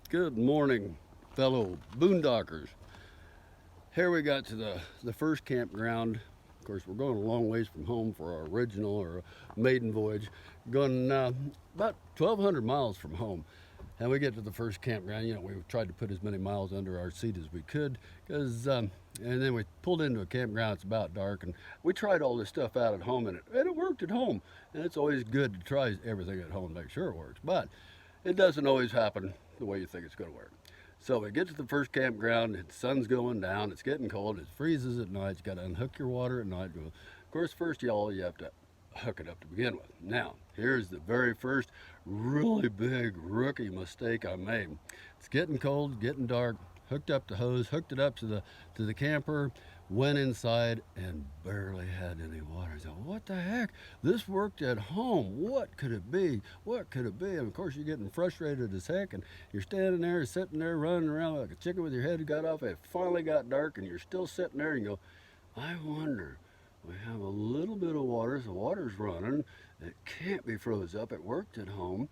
Good morning, fellow boondockers. Here we got to the first campground. Of course, we're going a long ways from home for our original or maiden voyage. Going about 1,200 miles from home. And we get to the first campground. You know, we tried to put as many miles under our seat as we could, and then we pulled into a campground. It's about dark, and we tried all this stuff out at home, and it worked at home. And it's always good to try everything at home to make sure it works. But it doesn't always happen the way you think it's going to work. So we get to the first campground, the sun's going down, it's getting cold, it freezes at night, you got to unhook your water at night. Of course, first you have to hook it up to begin with. Now, here's the very first really big rookie mistake I made. It's getting cold, getting dark, hooked up the hose, hooked it up to the camper, went inside and barely had any water. I said, what the heck? This worked at home. What could it be? What could it be? And of course you're getting frustrated as heck, and you're standing there, sitting there, running around like a chicken with your head got off. It finally got dark and you're still sitting there and you go, I wonder, we have a little bit of water, so the water's running. It can't be froze up. It worked at home.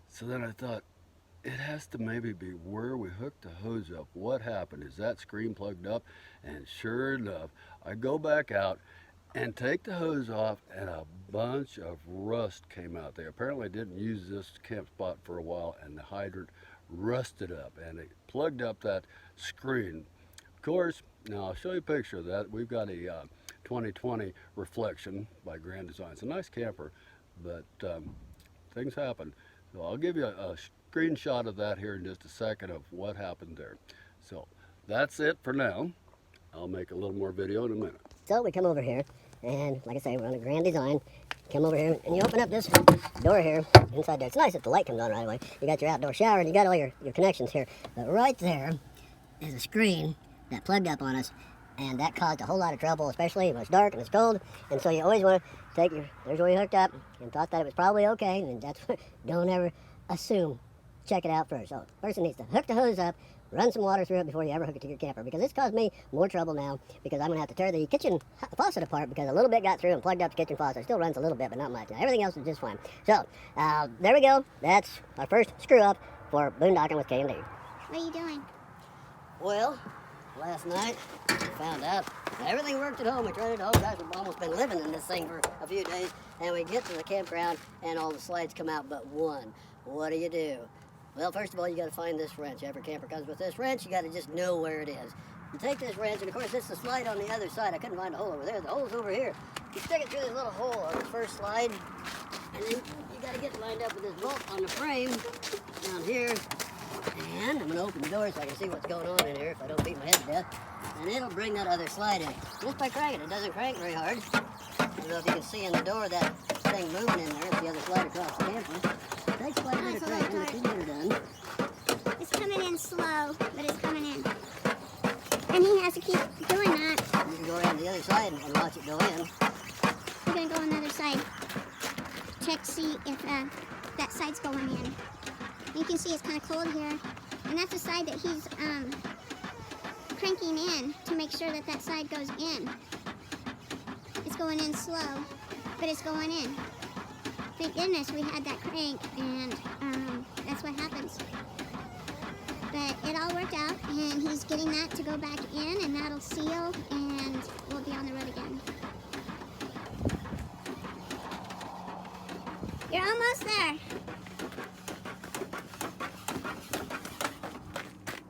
So then I thought, it has to maybe be where we hooked the hose up. What happened? Is that screen plugged up? And sure enough, I go back out and take the hose off, and a bunch of rust came out. They apparently didn't use this camp spot for a while, and the hydrant rusted up, and it plugged up that screen. Of course, now I'll show you a picture of that. We've got a 2020 Reflection by Grand Design. It's a nice camper, but things happen. So I'll give you a screenshot of that here in just a second of what happened there. So that's it for now. I'll make a little more video in a minute. So we come over here, and like I say, we're on a Grand Design. Come over here, and you open up this door here, inside there. It's nice if the light comes on right away. You got your outdoor shower, and you got all your connections here. But right there is a screen that plugged up on us, and that caused a whole lot of trouble, especially when it's dark and it's cold. And so you always want to take there's where you hooked up, and thought that it was probably okay, and that's don't ever assume. Check it out first. So, person needs to hook the hose up, run some water through it before you ever hook it to your camper, because it's caused me more trouble now, because I'm going to have to tear the kitchen faucet apart because a little bit got through and plugged up the kitchen faucet. It still runs a little bit, but not much. Now, everything else is just fine. So, there we go. That's our first screw up for boondocking with KMD. What are you doing? Well, last night I found out everything worked at home. We tried it at home. Guys, we've almost been living in this thing for a few days, and we get to the campground and all the slides come out but one. What do? Well, first of all, you got to find this wrench. Every camper comes with this wrench. You got to just know where it is. You take this wrench, and of course, it's the slide on the other side. I couldn't find a hole over there. The hole's over here. You stick it through this little hole on the first slide, and then you got to get lined up with this bolt on the frame down here. And I'm going to open the door so I can see what's going on in here if I don't beat my head to death. And it'll bring that other slide in. Just by cranking. It doesn't crank very hard. I don't know if you can see in the door that thing moving in there. It's the other slide across the camper. It takes quite a bit of cranking to get it done. It's coming in slow, but it's coming in. And he has to keep doing that. You can go around the other side and watch it go in. We're going to go on the other side. Check, see if that side's going in. You can see it's kind of cold here. And that's the side that he's cranking in to make sure that that side goes in. It's going in slow, but it's going in. Thank goodness we had that crank, and that's what happens. But it all worked out, and he's getting that to go back in, and that'll seal, and we'll be on the road again. You're almost there.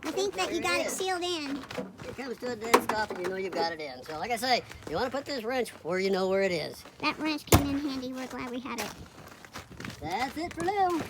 I think that you got it sealed in. It comes to a dead stop and you know you've got it in. So like I say, you want to put this wrench where you know where it is. That wrench came in handy. We're glad we had it. That's it for now.